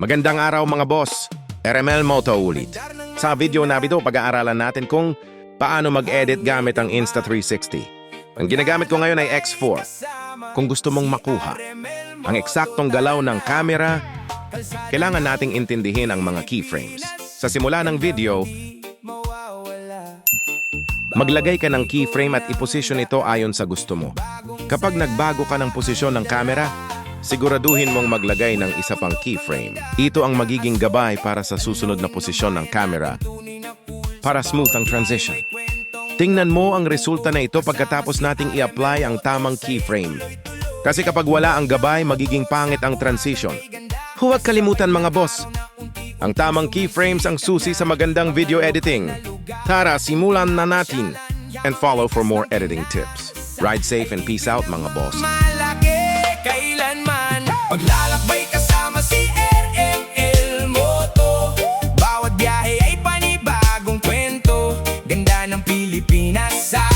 Magandang araw mga boss, RML Moto ulit. Sa video na ito, pag-aaralan natin kung paano mag-edit gamit ang Insta360. Ang ginagamit ko ngayon ay X4. Kung gusto mong makuha ang eksaktong galaw ng camera, kailangan nating intindihin ang mga keyframes. Sa simula ng video, maglagay ka ng keyframe at iposisyon ito ayon sa gusto mo. Kapag nagbago ka ng posisyon ng camera, siguraduhin mong maglagay ng isa pang keyframe. Ito ang magiging gabay para sa susunod na posisyon ng camera para smooth ang transition. Tingnan mo ang resulta na ito pagkatapos nating i-apply ang tamang keyframe. Kasi kapag wala ang gabay, magiging pangit ang transition. Huwag kalimutan mga boss, ang tamang keyframes ang susi sa magandang video editing. Tara, simulan na natin and follow for more editing tips. Ride safe and peace out mga boss. Kailanman maglalakbay kasama si RML Moto. Bawat biyahe ay panibagong kwento. Ganda ng Pilipinas sa